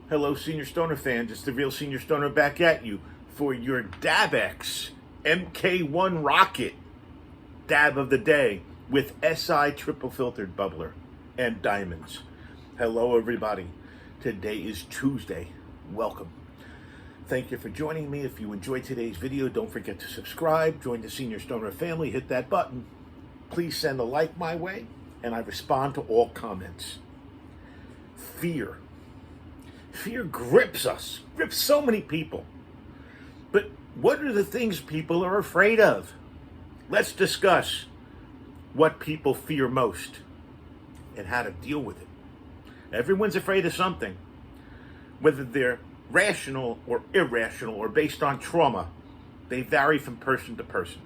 Hello, Senior Stoner fans. It's the real Senior Stoner back at you for your DabX MK-1 rocket dab of the day with SI triple filtered bubbler and diamonds. Hello, everybody. Today is Tuesday. Welcome. Thank you for joining me. If you enjoyed today's video, don't forget to subscribe, join the Senior Stoner family, hit that button. Please send a like my way, and I respond to all comments. Fear. Fear grips us, grips so many people. But what are the things people are afraid of? Let's discuss what people fear most and how to deal with it. Everyone's afraid of something, whether they're rational or irrational or based on trauma. They vary from person to person.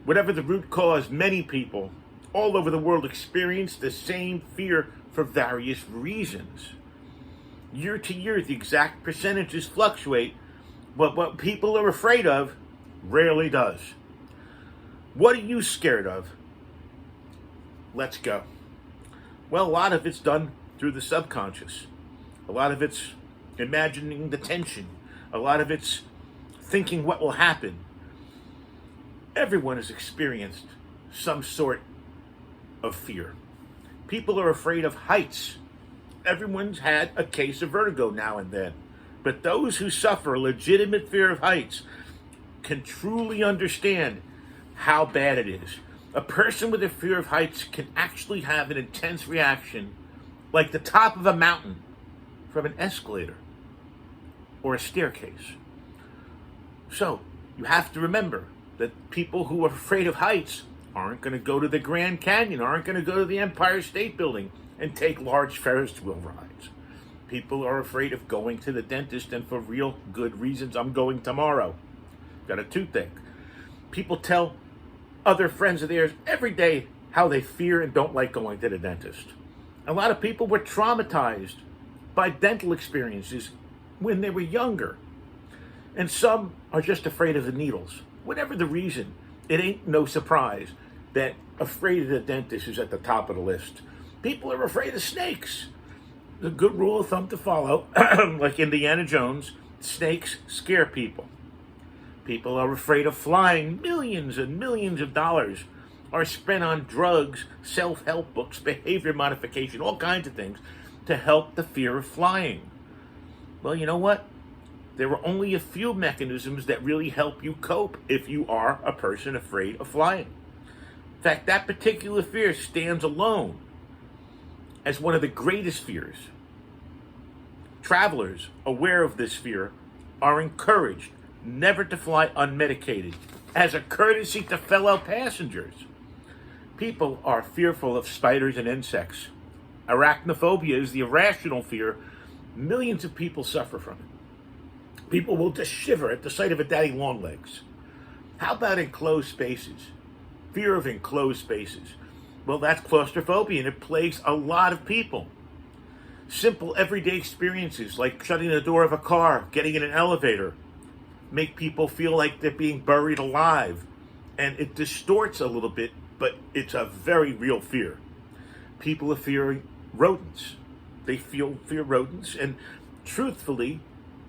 Whatever the root cause, many people all over the world experience the same fear for various reasons. Year to year, the exact percentages fluctuate, but what people are afraid of rarely does. What are you scared of? Let's go. Well, a lot of it's done through the subconscious. A lot of it's imagining the tension. A lot of it's thinking what will happen. Everyone has experienced some sort of fear. People are afraid of heights. Everyone's had a case of vertigo now and then. But those who suffer a legitimate fear of heights can truly understand how bad it is. A person with a fear of heights can actually have an intense reaction like the top of a mountain from an escalator or a staircase. So you have to remember that people who are afraid of heights aren't going to go to the Grand Canyon, aren't going to go to the Empire State Building and take large Ferris wheel rides. People are afraid of going to the dentist, and for real good reasons. I'm going tomorrow. Got a toothache. People tell other friends of theirs every day how they fear and don't like going to the dentist. A lot of people were traumatized by dental experiences when they were younger. And some are just afraid of the needles. Whatever the reason, it ain't no surprise that afraid of the dentist is at the top of the list. People are afraid of snakes. The good rule of thumb to follow, like Indiana Jones, snakes scare people. People are afraid of flying. Millions and millions of dollars are spent on drugs, self-help books, behavior modification, all kinds of things to help the fear of flying. Well, you know what? There are only a few mechanisms that really help you cope if you are a person afraid of flying. In fact, that particular fear stands alone as one of the greatest fears. Travelers aware of this fear are encouraged never to fly unmedicated as a courtesy to fellow passengers. People are fearful of spiders and insects. Arachnophobia is the irrational fear. Millions of people suffer from it. People will just shiver at the sight of a daddy long legs. How about enclosed spaces? Fear of enclosed spaces. Well, that's claustrophobia, and it plagues a lot of people. Simple everyday experiences like shutting the door of a car, getting in an elevator, make people feel like they're being buried alive. And it distorts a little bit, but it's a very real fear. People are fearing rodents. They fear rodents, and truthfully,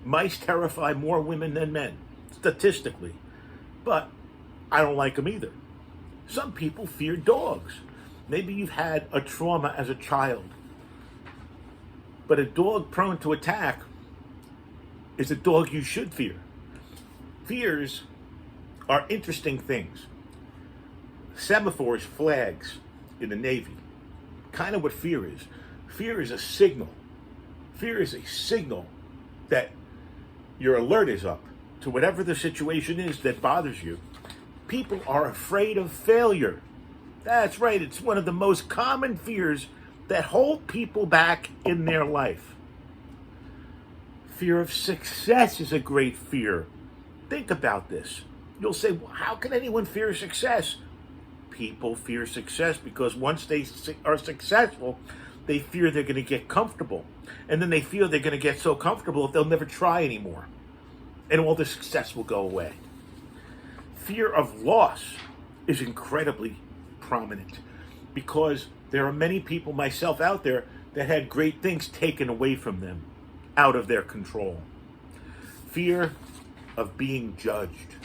mice terrify more women than men, statistically. But I don't like them either. Some people fear dogs. Maybe you've had a trauma as a child. But a dog prone to attack is a dog you should fear. Fears are interesting things. Semaphores, flags in the Navy. Kind of what fear is. Fear is a signal. Fear is a signal that your alert is up to whatever the situation is that bothers you. People are afraid of failure. That's right, it's one of the most common fears that hold people back in their life. Fear of success is a great fear. Think about this. You'll say, well, how can anyone fear success? People fear success because once they are successful, they fear they're going to get comfortable. And then they feel they're going to get so comfortable that they'll never try anymore. And all the success will go away. Fear of loss is incredibly prominent because there are many people, myself out there, that had great things taken away from them. out of their control. Fear of being judged.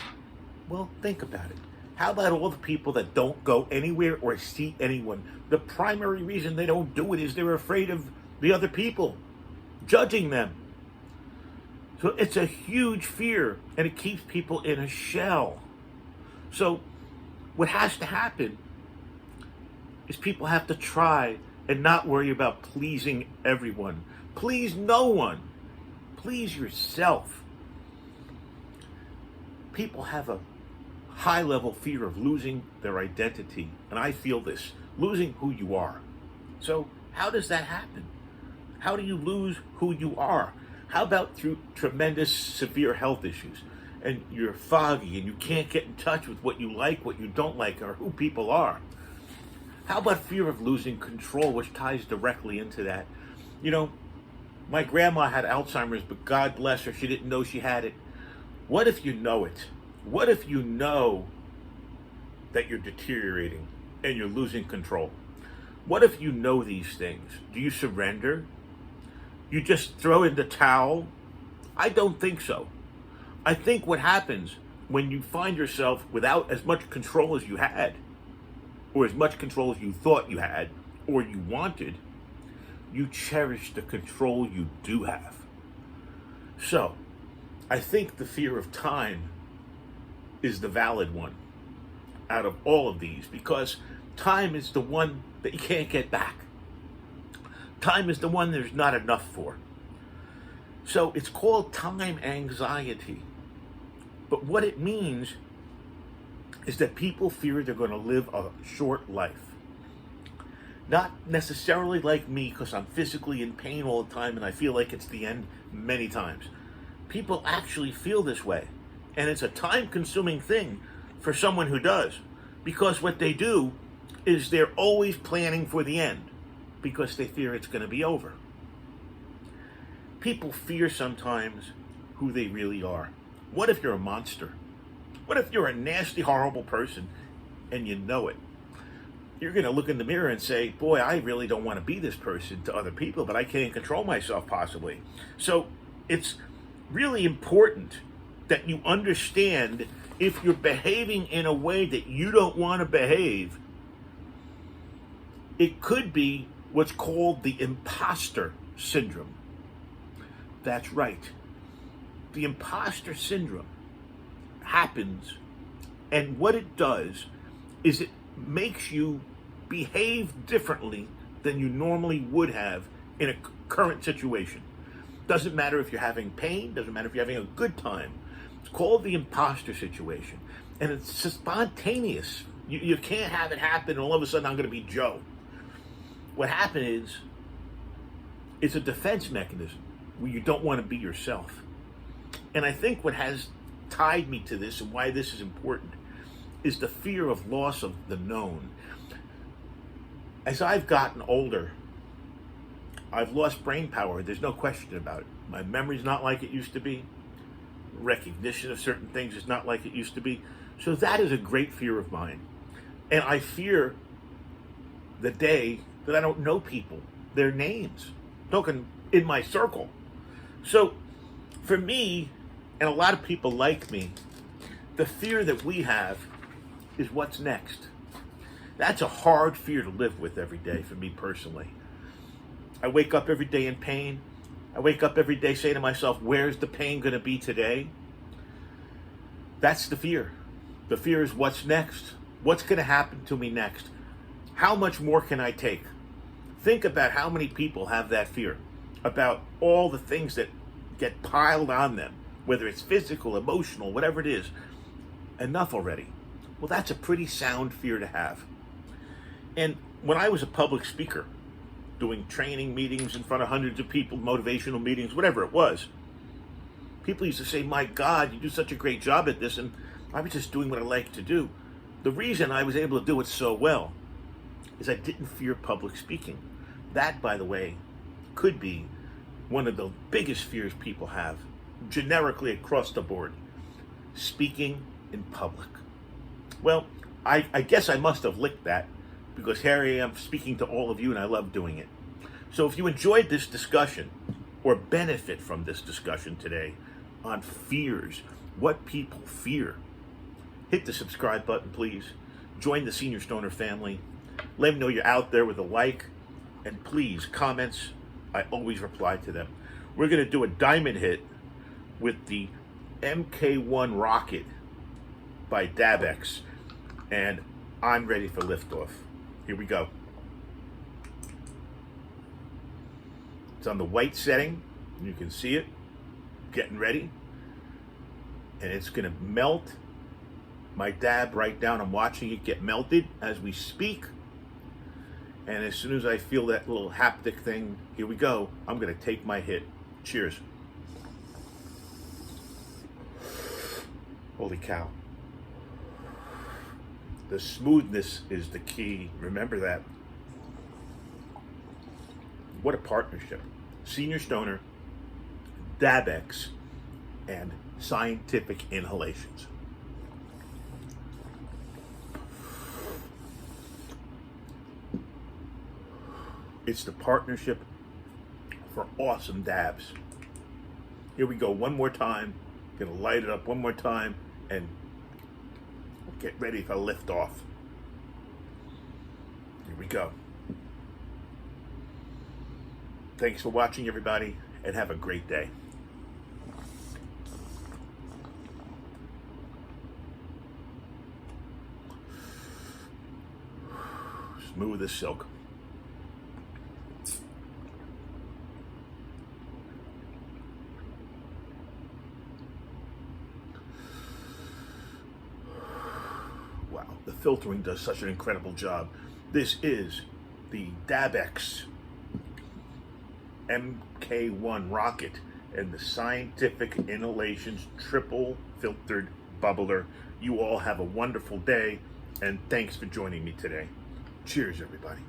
Well, think about it. How about all the people that don't go anywhere or see anyone? The primary reason they don't do it is they're afraid of the other people judging them. So it's a huge fear, and it keeps people in a shell. So what has to happen is people have to try and not worry about pleasing everyone. Please no one. Please yourself. People have a high level fear of losing their identity, and I feel this, losing who you are. So how does that happen? How do you lose who you are? How about through tremendous severe health issues, and you're foggy and you can't get in touch with what you like, what you don't like, or who people are? How about fear of losing control, which ties directly into that? You know, my grandma had Alzheimer's, but God bless her, she didn't know she had it. What if you know it? What if you know that you're deteriorating and you're losing control? What if you know these things? Do you surrender? You just throw in the towel? I don't think so. I think what happens when you find yourself without as much control as you had, or as much control as you thought you had, or you wanted, you cherish the control you do have. So, I think the fear of time is the valid one out of all of these, because time is the one that you can't get back. Time is the one there's not enough for. So it's called time anxiety. But what it means is that people fear they're going to live a short life. Not necessarily like me, because I'm physically in pain all the time and I feel like it's the end many times. People actually feel this way. And it's a time-consuming thing for someone who does. Because what they do is they're always planning for the end, because they fear it's going to be over. People fear sometimes who they really are. What if you're a monster? What if you're a nasty, horrible person and you know it? You're going to look in the mirror and say, boy, I really don't want to be this person to other people, but I can't control myself possibly. So it's really important that you understand, if you're behaving in a way that you don't want to behave, it could be what's called the imposter syndrome. That's right. The imposter syndrome happens, and what it does is it makes you behave differently than you normally would have in a current situation. Doesn't matter if you're having pain, doesn't matter if you're having a good time. It's called the imposter situation, and it's spontaneous. You can't have it happen and all of a sudden I'm going to be Joe. What happened is, it's a defense mechanism where you don't want to be yourself. And I think what has tied me to this and why this is important is the fear of loss of the known. As I've gotten older, I've lost brain power. There's no question about it. My memory's not like it used to be. Recognition of certain things is not like it used to be. So that is a great fear of mine. And I fear the day that I don't know people, their names, talking in my circle. So for me, and a lot of people like me, the fear that we have is what's next. That's a hard fear to live with every day for me personally. I wake up every day in pain. I wake up every day saying to myself, where's the pain going to be today? That's the fear. The fear is what's next. What's going to happen to me next? How much more can I take? Think about how many people have that fear, about all the things that get piled on them, whether it's physical, emotional, whatever it is. Enough already. Well, that's a pretty sound fear to have. And when I was a public speaker, doing training meetings in front of hundreds of people, motivational meetings, whatever it was, people used to say, my God, you do such a great job at this, and I was just doing what I like to do. The reason I was able to do it so well is I didn't fear public speaking. That, by the way, could be one of the biggest fears people have, generically across the board. Speaking in public. Well, I guess I must have licked that, because here I am speaking to all of you and I love doing it. So if you enjoyed this discussion, or benefit from this discussion today on fears, what people fear, hit the subscribe button, please. Join the Senior Stoner family. Let them know you're out there with a like. And please, comments, I always reply to them. We're going to do a diamond hit with the MK-1 rocket by Dabex. And I'm ready for liftoff. Here we go. It's on the white setting. You can see it. Getting ready. And it's going to melt my dab right down. I'm watching it get melted as we speak. And as soon as I feel that little haptic thing, here we go. I'm going to take my hit. Cheers. Holy cow. The smoothness is the key. Remember that. What a partnership. Senior Stoner, Dabex, and Scientific Inhalations. It's the partnership for awesome dabs. Here we go one more time. Gonna light it up one more time and get ready for liftoff. Here we go. Thanks for watching, everybody, and have a great day. Smooth as silk. Wow, the filtering does such an incredible job. This is the Dabex MK-1 rocket and the Scientific Inhalations triple filtered bubbler. You all have a wonderful day, and thanks for joining me today. Cheers, everybody.